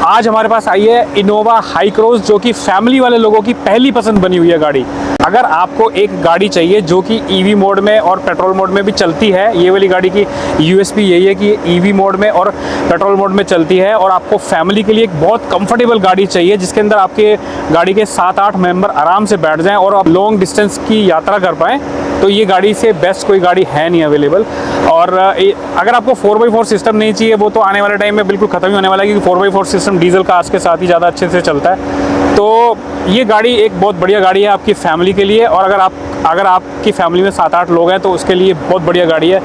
आज हमारे पास आई है इनोवा हाई क्रॉस, जो कि फैमिली वाले लोगों की पहली पसंद बनी हुई है गाड़ी। अगर आपको एक गाड़ी चाहिए जो कि ईवी मोड में और पेट्रोल मोड में भी चलती है, ये वाली गाड़ी की यूएसपी यही है कि ईवी मोड में और पेट्रोल मोड में चलती है, और आपको फैमिली के लिए एक बहुत कंफर्टेबल गाड़ी चाहिए जिसके अंदर आपके गाड़ी के 7-8 मेंबर आराम से बैठ जाएं और आप लॉन्ग डिस्टेंस की यात्रा कर पाएँ, तो ये गाड़ी से बेस्ट कोई गाड़ी है नहीं अवेलेबल। और अगर आपको 4x4 सिस्टम नहीं चाहिए, वो तो आने वाले टाइम में बिल्कुल ख़त्म ही होने वाला है, क्योंकि 4x4 सिस्टम डीजल कार्स के साथ ही ज़्यादा अच्छे से चलता है। तो ये गाड़ी एक बहुत बढ़िया गाड़ी है आपकी फैमिली के लिए, और अगर आपकी फैमिली में 7-8 लोग हैं तो उसके लिए बहुत बढ़िया गाड़ी है।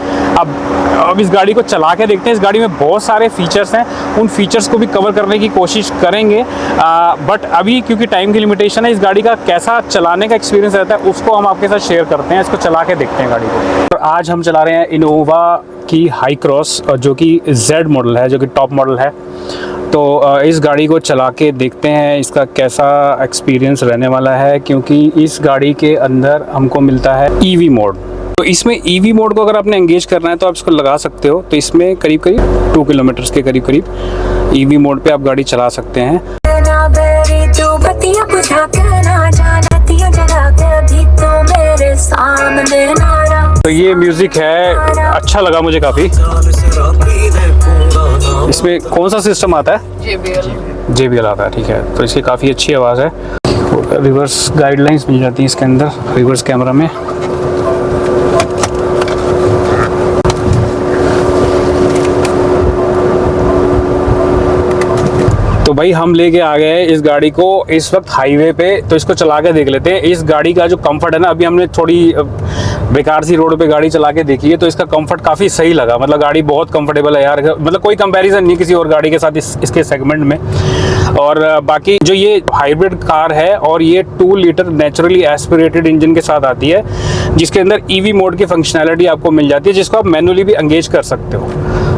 अब इस गाड़ी को चला के देखते हैं। इस गाड़ी में बहुत सारे फीचर्स हैं, उन फीचर्स को भी कवर करने की कोशिश करेंगे, बट अभी क्योंकि टाइम की लिमिटेशन है, इस गाड़ी का कैसा चलाने का एक्सपीरियंस रहता है उसको हम आपके साथ शेयर करते हैं। इसको चला के देखते हैं गाड़ी को। और आज हम चला रहे हैं इनोवा की हाई क्रॉस, जो कि Z मॉडल है, जो कि टॉप मॉडल है। तो इस गाड़ी को चला के देखते हैं इसका कैसा एक्सपीरियंस रहने वाला है, क्योंकि इस गाड़ी के अंदर हमको मिलता है ईवी मोड। तो इसमें ईवी मोड को अगर आपने एंगेज करना है तो आप इसको लगा सकते हो। तो इसमें करीब 2 किलोमीटर के करीब ईवी मोड पे आप गाड़ी चला सकते हैं। तो ये म्यूजिक है, अच्छा लगा मुझे काफ़ी। इसमें कौन सा सिस्टम आता है? JBL आता है, ठीक है। तो इसकी काफ़ी अच्छी आवाज़ है। रिवर्स गाइडलाइंस मिल जाती है इसके अंदर, रिवर्स कैमरा में। तो भाई हम लेके आ गए इस गाड़ी को इस वक्त हाईवे पे, तो इसको चला के देख लेते हैं। इस गाड़ी का जो कंफर्ट है ना, अभी हमने थोड़ी बेकार सी रोड पे गाड़ी चला के देखी है, तो इसका कंफर्ट काफ़ी सही लगा। मतलब गाड़ी बहुत कंफर्टेबल है यार, मतलब कोई कंपैरिजन नहीं किसी और गाड़ी के साथ इसके सेगमेंट में। और बाकी जो ये हाइब्रिड कार है, और ये 2 लीटर नेचुरली एस्पिरेटेड इंजन के साथ आती है, जिसके अंदर ईवी मोड की फंक्शनैलिटी आपको मिल जाती है, जिसको आप मैनुअली भी एंगेज कर सकते हो।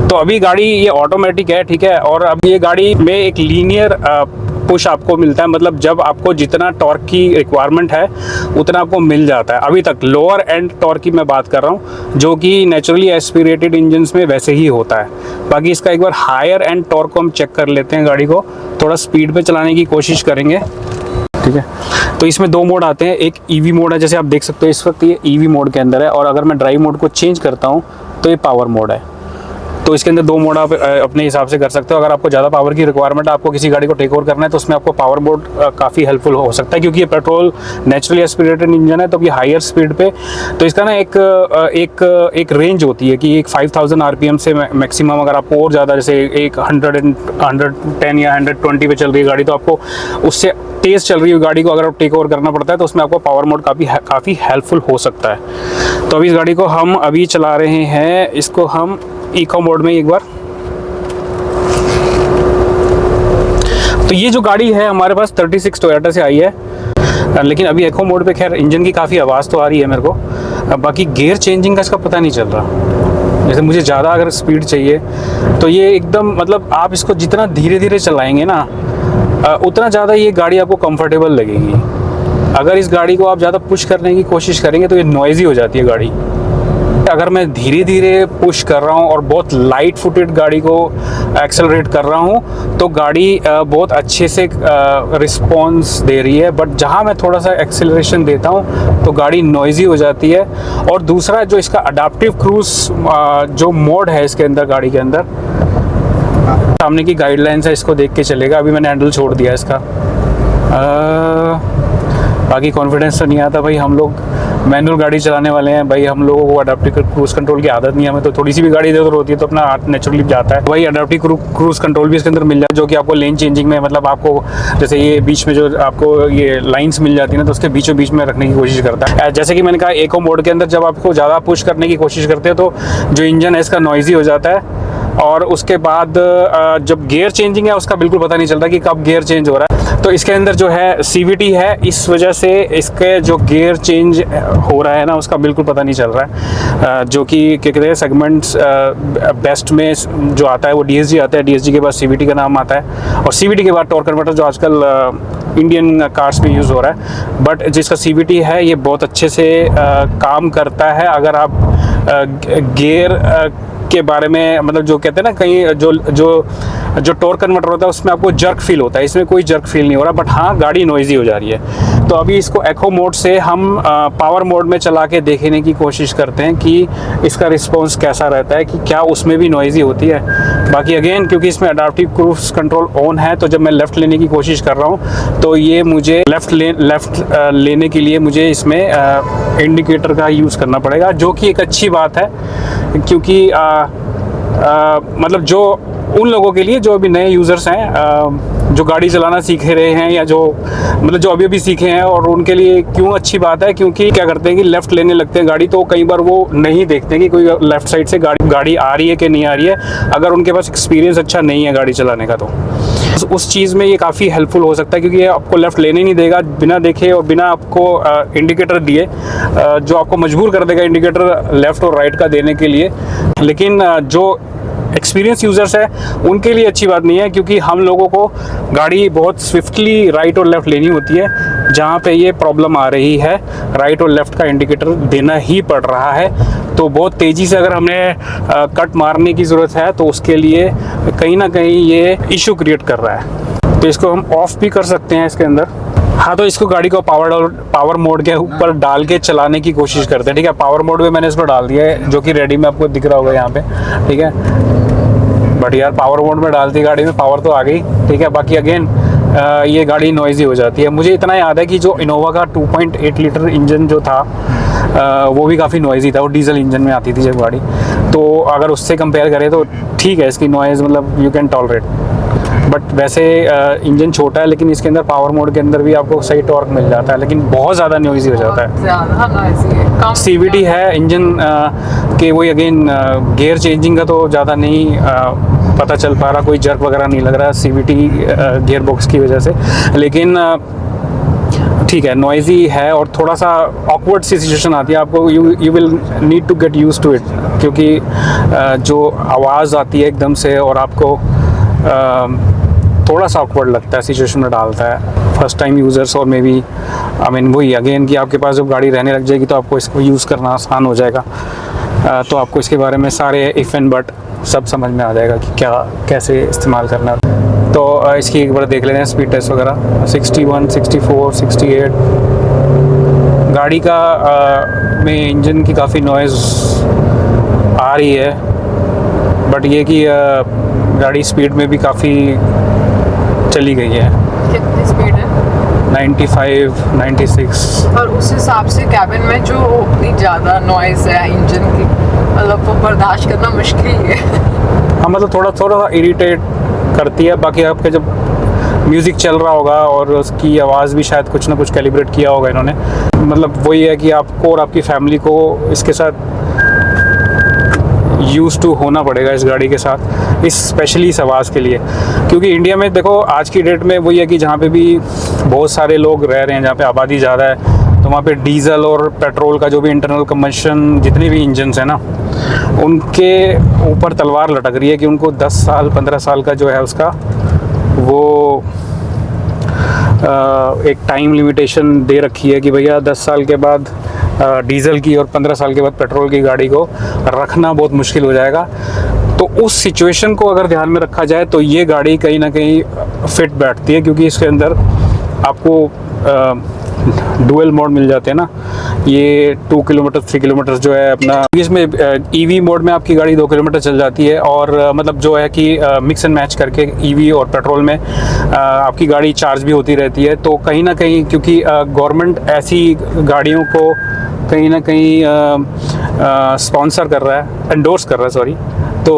तो अभी गाड़ी ये ऑटोमेटिक है, ठीक है। और अब ये गाड़ी में एक लीनियर पुश आपको मिलता है, मतलब जब आपको जितना टॉर्क की रिक्वायरमेंट है उतना आपको मिल जाता है। अभी तक लोअर एंड टॉर्क की मैं बात कर रहा हूँ, जो कि नेचुरली एस्पिरेटेड इंजन्स में वैसे ही होता है। बाकी इसका एक बार हायर एंड टॉर्क को हम चेक कर लेते हैं। गाड़ी को थोड़ा स्पीड पे चलाने की कोशिश करेंगे, ठीक है। तो इसमें 2 मोड आते हैं। एक ईवी मोड है, जैसे आप देख सकते हो इस वक्त ये ईवी मोड के अंदर है, और अगर मैं ड्राइव मोड को चेंज करता हूँ तो ये पावर मोड है। तो इसके अंदर 2 मोड आप अपने हिसाब से कर सकते हो। अगर आपको ज़्यादा पावर की रिक्वायरमेंट है, आपको किसी गाड़ी को टेक ओवर करना है, तो उसमें आपको पावर मोड काफ़ी हेल्पफुल हो सकता है, क्योंकि ये पेट्रोल नेचुरली एस्पिरेटेड इंजन है। तो ये हायर स्पीड पे, तो इसका ना एक रेंज होती है कि एक 5000 RPM से मैक्सिमम, अगर आपको और ज़्यादा, जैसे एक 110 या 120 पे चल रही है गाड़ी, तो आपको उससे तेज़ चल रही है गाड़ी को अगर आप टेक ओवर करना पड़ता है, तो उसमें आपको पावर मोड काफ़ी हेल्पफुल हो सकता है। तो अभी इस गाड़ी को हम अभी चला रहे हैं, इसको हम इको मोड में एक बार। तो ये जो गाड़ी है हमारे पास 36 टोयोटा से आई है, लेकिन अभी इको मोड पे खैर इंजन की काफ़ी आवाज़ तो आ रही है मेरे को। बाकी गियर चेंजिंग का इसका पता नहीं चल रहा। जैसे मुझे ज़्यादा अगर स्पीड चाहिए तो ये एकदम, मतलब आप इसको जितना धीरे धीरे चलाएंगे ना, उतना ज़्यादा ये गाड़ी आपको कंफर्टेबल लगेगी। अगर इस गाड़ी को आप ज़्यादा पुश करने की कोशिश करेंगे तो ये नॉइज़ी हो जाती है गाड़ी। अगर मैं धीरे धीरे पुश कर रहा हूँ और बहुत लाइट फुटेड गाड़ी को एक्सेलरेट कर रहा हूँ, तो गाड़ी बहुत अच्छे से रिस्पॉन्स दे रही है। बट जहाँ मैं थोड़ा सा एक्सेलरेशन देता हूँ तो गाड़ी नॉइज़ी हो जाती है। और दूसरा जो इसका अडाप्टिव क्रूज जो मोड है इसके अंदर, गाड़ी के अंदर सामने की गाइडलाइंस है, इसको देख के चलेगा। अभी मैंने हैंडल छोड़ दिया इसका। बाकी कॉन्फिडेंस तो नहीं आता भाई, हम लोग मैनुअल गाड़ी चलाने वाले हैं भाई, हम लोगों को अडाप्टिव क्रूज कंट्रोल की आदत नहीं है। हमें तो थोड़ी सी भी गाड़ी इधर उधर होती है तो अपना हाथ नेचुरली जाता है। वही अडाप्टिव क्रूज कंट्रोल भी इसके अंदर मिल जाता है, जो कि आपको लेन चेंजिंग में, मतलब आपको जैसे ये बीच में जो आपको ये लाइंस मिल जाती है ना, तो उसके बीचों बीच में रखने की कोशिश करता है। जैसे कि मैंने कहा, इको मोड के अंदर जब आपको ज़्यादा पुश करने की कोशिश करते हैं तो जो इंजन है इसका नॉइज़ी हो जाता है। और उसके बाद जब गियर चेंजिंग है उसका बिल्कुल पता नहीं चलता कि कब गियर चेंज हो रहा है। तो इसके अंदर जो है CVT है, इस वजह से इसके जो गियर चेंज हो रहा है ना, उसका बिल्कुल पता नहीं चल रहा है। जो कि क्या कहते हैं, सेगमेंट्स बेस्ट में जो आता है वो DSG आता है, DSG के बाद CVT का नाम आता है, और CVT के बाद टॉर्क कन्वर्टर, जो आजकल इंडियन कार्स में यूज़ हो रहा है। बट जिसका CVT है ये बहुत अच्छे से काम करता है। अगर आप गियर के बारे में, मतलब जो कहते हैं ना कहीं जो टॉर्क कन्वर्टर होता है उसमें आपको जर्क फील होता है, इसमें कोई जर्क फील नहीं हो रहा, बट हाँ गाड़ी नॉइजी हो जा रही है। तो अभी इसको एको मोड से हम पावर मोड में चला के देखने की कोशिश करते हैं कि इसका रिस्पॉन्स कैसा रहता है, कि क्या उसमें भी नॉइजी होती है। बाकी अगेन क्योंकि इसमें अडाप्टिव क्रूज कंट्रोल ऑन है, तो जब मैं लेफ़्ट लेने की कोशिश कर रहा हूँ तो ये मुझे लेफ़्ट लेने के लिए मुझे इसमें इंडिकेटर का यूज़ करना पड़ेगा, जो कि एक अच्छी बात है, क्योंकि मतलब जो उन लोगों के लिए जो अभी नए यूज़र्स हैं, जो गाड़ी चलाना सीख रहे हैं या जो मतलब जो अभी सीखे हैं, और उनके लिए क्यों अच्छी बात है, क्योंकि क्या करते हैं कि लेफ़्ट लेने लगते हैं गाड़ी, तो कई बार वो नहीं देखते कि कोई लेफ़्ट साइड से गाड़ी आ रही है कि नहीं आ रही है, अगर उनके पास एक्सपीरियंस अच्छा नहीं है गाड़ी चलाने का। तो उस चीज़ में ये काफ़ी हेल्पफुल हो सकता है, क्योंकि ये आपको लेफ़्ट लेने नहीं देगा बिना देखे और बिना आपको इंडिकेटर दिए, जो आपको मजबूर कर देगा इंडिकेटर लेफ़्ट और राइट का देने के लिए। लेकिन जो एक्सपीरियंस यूज़र्स है उनके लिए अच्छी बात नहीं है, क्योंकि हम लोगों को गाड़ी बहुत स्विफ्टली राइट और लेफ़्ट लेनी होती है। जहाँ पे ये प्रॉब्लम आ रही है, राइट और लेफ़्ट का इंडिकेटर देना ही पड़ रहा है, तो बहुत तेज़ी से अगर हमने कट मारने की ज़रूरत है तो उसके लिए कहीं ना कहीं ये इशू क्रिएट कर रहा है। तो इसको हम ऑफ़ भी कर सकते हैं इसके अंदर। हाँ, तो इसको गाड़ी को पावर मोड के ऊपर डाल के चलाने की कोशिश करते हैं। ठीक है, पावर मोड में मैंने इसको डाल दिया है, जो कि रेडी में आपको दिख रहा होगा यहाँ पे। ठीक है, बट यार पावर मोड में डालती गाड़ी में पावर तो आ गई। ठीक है, बाकी अगेन ये गाड़ी नॉइजी हो जाती है। मुझे इतना याद है कि जो इनोवा का 2.8 लीटर इंजन जो था वो भी काफ़ी नॉइजी था, वो डीजल इंजन में आती थी जब गाड़ी, तो अगर उससे कंपेयर करें तो ठीक है इसकी नॉइज़, मतलब यू कैन टॉलरेट। बट वैसे इंजन छोटा है, लेकिन इसके अंदर पावर मोड के अंदर भी आपको सही टॉर्क मिल जाता है, लेकिन बहुत ज़्यादा नॉइजी हो जाता है। CVT है इंजन के, वही अगेन गियर चेंजिंग का तो ज़्यादा नहीं पता चल पा रहा, कोई जर्क वगैरह नहीं लग रहा CVT गियर बॉक्स की वजह से, लेकिन ठीक है नॉइजी है और थोड़ा सा ऑकवर्ड सी सिचुएशन आती है आपको। You will need to get use to it, क्योंकि जो आवाज़ आती है एकदम से और आपको थोड़ा सा ऑकवर्ड लगता है, सिचुएशन में डालता है फर्स्ट टाइम यूज़र्स। और मे बी आई मीन वही अगेन कि आपके पास जब गाड़ी रहने लग जाएगी तो आपको इसको यूज़ करना आसान हो जाएगा, तो आपको इसके बारे में सारे इफ़ एंड बट सब समझ में आ जाएगा कि क्या कैसे इस्तेमाल करना है। तो इसकी एक बार देख लेते हैं स्पीड टेस्ट वगैरह। 61, 64, 68 गाड़ी का में इंजन की काफ़ी नॉइज़ आ रही है, बट ये कि गाड़ी स्पीड में भी काफ़ी चली गई है। कितनी स्पीड है? 95, 96। और उस हिसाब से कैबिन में जो इतनी ज़्यादा नॉइज़ है इंजन की, मतलब वो बर्दाश्त करना मुश्किल है। हाँ, मतलब थोड़ा सा इरिटेट करती है। बाकी आपके जब म्यूज़िक चल रहा होगा और उसकी आवाज़ भी शायद कुछ ना कुछ कैलिब्रेट किया होगा इन्होंने, मतलब वही है कि आपको और आपकी फैमिली को इसके साथ यूज़ टू होना पड़ेगा इस गाड़ी के साथ, इस स्पेशली इस आवाज़ के लिए। क्योंकि इंडिया में देखो आज की डेट में वही है कि जहाँ पे भी बहुत सारे लोग रह रहे हैं, जहाँ पे आबादी ज़्यादा है, तो वहाँ पे डीजल और पेट्रोल का जो भी इंटरनल कंबशन जितने भी इंजन्स हैं ना, उनके ऊपर तलवार लटक रही है कि उनको 10 साल 15 साल का जो है उसका वो एक टाइम लिमिटेशन दे रखी है कि भैया 10 साल के बाद डीज़ल की और 15 साल के बाद पेट्रोल की गाड़ी को रखना बहुत मुश्किल हो जाएगा। तो उस सिचुएशन को अगर ध्यान में रखा जाए तो ये गाड़ी कहीं ना कहीं फिट बैठती है, क्योंकि इसके अंदर आपको डुअल मोड मिल जाते हैं ना, ये 2 किलोमीटर 3 किलोमीटर जो है अपना, इसमें ईवी मोड में आपकी गाड़ी 2 किलोमीटर चल जाती है, और मतलब जो है कि मिक्स एंड मैच करके ईवी और पेट्रोल में आपकी गाड़ी चार्ज भी होती रहती है। तो कहीं ना कहीं क्योंकि गवर्नमेंट ऐसी गाड़ियों को कहीं ना कहीं स्पॉन्सर कर रहा है, एंडोर्स कर रहा है सॉरी, तो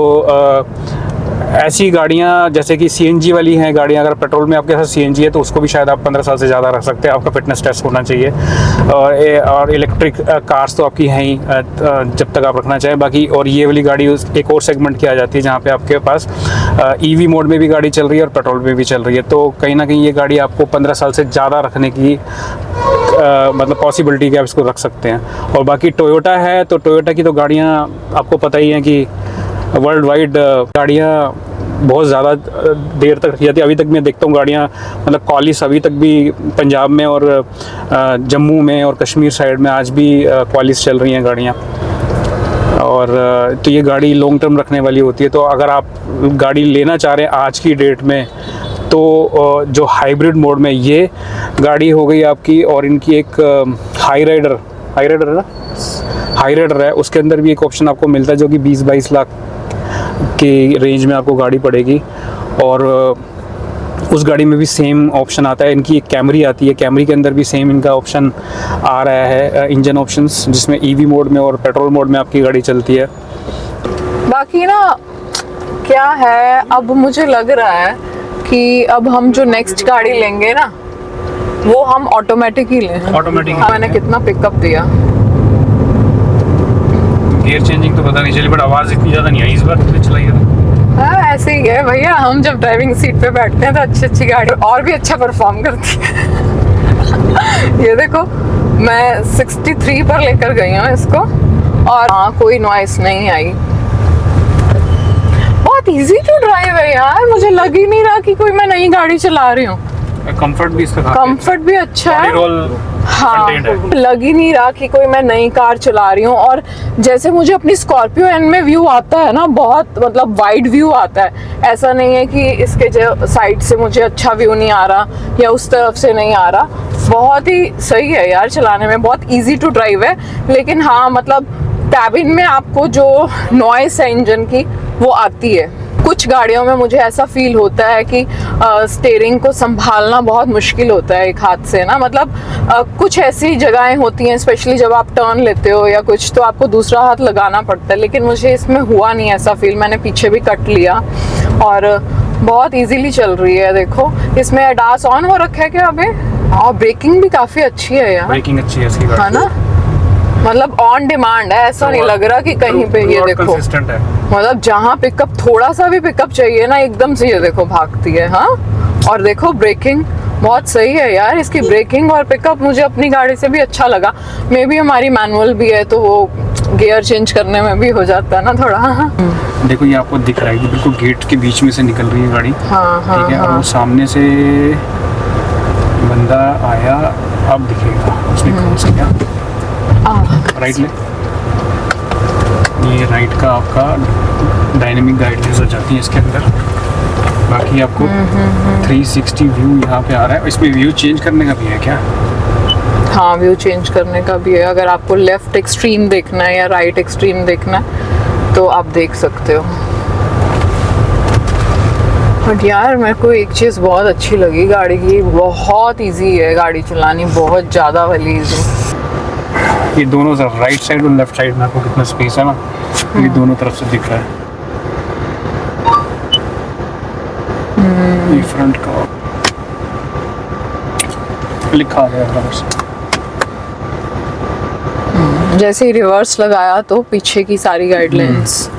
ऐसी गाड़ियाँ जैसे कि CNG वाली हैं गाड़ियाँ, अगर पेट्रोल में आपके साथ CNG है तो उसको भी शायद आप 15 साल से ज़्यादा रख सकते हैं, आपका फिटनेस टेस्ट होना चाहिए। और इलेक्ट्रिक कार्स तो आपकी हैं ही जब तक आप रखना चाहें। बाकी और ये वाली गाड़ी एक और सेगमेंट की आ जाती है जहाँ पे आपके पास EV मोड में भी गाड़ी चल रही है और पेट्रोल में भी चल रही है। तो कहीं ना कहीं ये गाड़ी आपको 15 साल से ज़्यादा रखने की मतलब पॉसिबिलिटी कि आप इसको रख सकते हैं। और बाकी टोयोटा है, तो टोयोटा की तो गाड़ियाँ आपको पता ही हैं कि वर्ल्ड वाइड गाड़ियाँ बहुत ज़्यादा देर तक रखी जाती है। अभी तक मैं देखता हूँ गाड़ियाँ, मतलब क्वालिस अभी तक भी पंजाब में और जम्मू में और कश्मीर साइड में आज भी क्वालिस चल रही हैं गाड़ियाँ। और तो ये गाड़ी लॉन्ग टर्म रखने वाली होती है। तो अगर आप गाड़ी लेना चाह रहे हैं आज की डेट में, तो जो हाइब्रिड मोड में ये गाड़ी हो गई आपकी, और इनकी एक हाई राइडर है ना, हाई राइडर है, उसके अंदर भी एक ऑप्शन आपको मिलता है जो कि 20-22 लाख की रेंज में आपको गाड़ी पड़ेगी। और उस गाड़ी में भी सेम ऑप्शन आता है। इनकी एक कैमरी आती है, कैमरी के अंदर भी सेम इनका ऑप्शन आ रहा है, इंजन ऑप्शंस, जिसमें ईवी मोड में और पेट्रोल मोड में आपकी गाड़ी चलती है। बाकी ना क्या है, अब मुझे लग रहा है कि अब हम जो नेक्स्ट गाड़ी लेंगे ना, वो हम ऑटोमेटिक ही लें। ऑटोमेटिक। मैंने कितना पिकअप दिया। गियर चेंजिंग तो पता नहीं चली, बट आवाज़ इतनी ज़्यादा नहीं आई इस बार, कितनी चलाई है। हाँ ऐसे ही है भैया, हम जब ड्राइविंग सीट पे बैठते हैं तो अच्छी गाड़ी और भी अच्छा परफॉर्म करती है। ये देखो मैं 63 पर लेकर गई हूँ इसको, और हाँ कोई नॉइस नहीं आई। बहुत इजी टू ड्राइव है यार, मुझे लग ही नहीं रहा कि कोई मैं नई गाड़ी चला रही हूँ। कंफर्ट भी इसका कंफर्ट भी अच्छा है, हाँ कंटेंट है। लग ही नहीं रहा कि कोई मैं नई कार चला रही हूँ। और जैसे मुझे अपनी स्कॉर्पियो एन में व्यू आता है ना, बहुत मतलब वाइड व्यू आता है। ऐसा नहीं है कि इसके जो साइड से मुझे अच्छा व्यू नहीं आ रहा या उस तरफ से नहीं आ रहा। बहुत ही सही है यार चलाने में, बहुत इजी टू ड्राइव है। लेकिन हाँ मतलब कैबिन में आपको जो नॉइस है इंजन की वो आती है। कुछ गाड़ियों में मुझे ऐसा फील होता है कि स्टीयरिंग को संभालना बहुत मुश्किल होता है एक हाथ से ना, मतलब कुछ ऐसी जगहें होती हैं स्पेशली जब आप टर्न लेते हो या कुछ, तो आपको दूसरा हाथ लगाना पड़ता है। लेकिन मुझे इसमें हुआ नहीं ऐसा फील, मैंने पीछे भी कट लिया और बहुत इजीली चल रही है। देखो इसमें एडास ऑन हो रखा है क्या अभी, और ब्रेकिंग भी काफी अच्छी है यार, ब्रेकिंग अच्छी है इसकी गाड़ी, है ना, मतलब ऑन डिमांड है, ऐसा नहीं लग रहा कि कहीं पे। ये देखो कंसिस्टेंट है, मतलब जहाँ पिकअप थोड़ा सा भी पिकअप चाहिए ना, एकदम से ये देखो भागती है। हाँ और देखो ब्रेकिंग बहुत सही है यार, इसकी ब्रेकिंग और पिकअप मुझे अपनी गाड़ी से भी अच्छा लगा। मे बी हमारी मैनुअल भी है तो वो गियर चेंज करने में भी हो जाता है ना थोड़ा। देखो ये आपको दिख रहा है कि बिल्कुल गेट के बीच में से निकल रही है गाड़ी। हाँ हाँ ठीक है, और वो सामने से बंदा आया, अब दिखेगा, उसने क्रॉस किया, राइट ले, ये राइट का आपका डायनेमिक गाइडलाइंस हो जाती है इसके अंदर। बाकी आपको 360 व्यू यहाँ पे आ रहा है। इसमें व्यू चेंज करने का भी है क्या? हाँ व्यू चेंज करने का भी है, अगर आपको लेफ्ट एक्सट्रीम देखना है या राइट एक्सट्रीम देखना है तो आप देख सकते हो। बट यार मेरे को एक चीज़ बहुत अच्छी लगी गाड़ी की, बहुत इजी है गाड़ी चलानी, बहुत ज़्यादा वाली इजी। ये दोनों तरफ राइट साइड और लेफ्ट साइड में आपको कितना स्पेस है ना, ये दोनों तरफ से दिख रहा है। ये फ्रंट का लिखा है रिवर्स, जैसे ही रिवर्स लगाया तो पीछे की सारी गाइडलाइंस।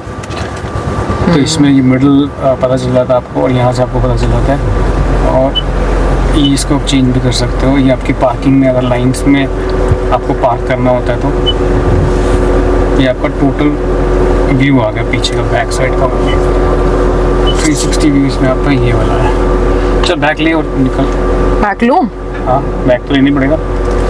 तो इसमें ये मिडल पता चल जाता है आपको, और यहाँ से आपको पता चल जाता है। और ये इसको आप चेंज भी कर सकते हो। ये आपकी पार्किंग में अगर लाइंस में आपको पार्क करना होता है तो ये आपका टोटल व्यू आ गया पीछे का, बैक साइड का 360 व्यू इसमें आपका ये वाला है। चल बैक ले और निकल। बैक लूँ? हाँ बैक तो लेनी पड़ेगा।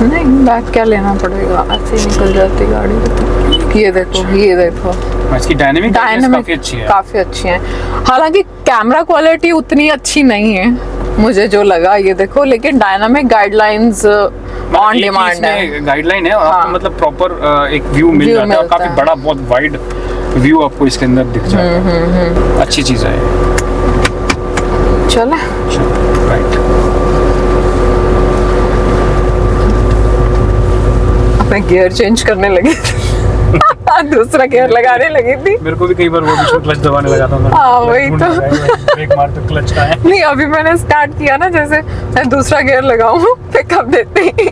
नहीं बैक क्या लेना पड़ेगा, ऐसे ही निकल जाती गाड़ी। ये देखो ये देखो, इसकी डायनेमिक काफ़ी अच्छी है, काफ़ी अच्छी है। हालांकि कैमरा क्वालिटी उतनी अच्छी नहीं है मुझे जो लगा, ये देखो, लेकिन डायनामिक गाइडलाइंस ऑन डिमांड है, गाइडलाइन है। हाँ। आपको मतलब प्रॉपर एक व्यू मिल जाता है, और काफी बड़ा बहुत वाइड व्यू आपको इसके अंदर दिख जाता है। अच्छी चीज है। चले राइट, अपने गियर चेंज करने लगी दूसरा गियर लगाने लगी थी। मेरे को भी कई बार वो बीच में क्लच दबाने लगा था। हाँ वही तो, ब्रेक मार तो क्लच का है। नहीं अभी मैंने स्टार्ट किया ना, जैसे मैं दूसरा गियर लगाऊं पिकअप देते ही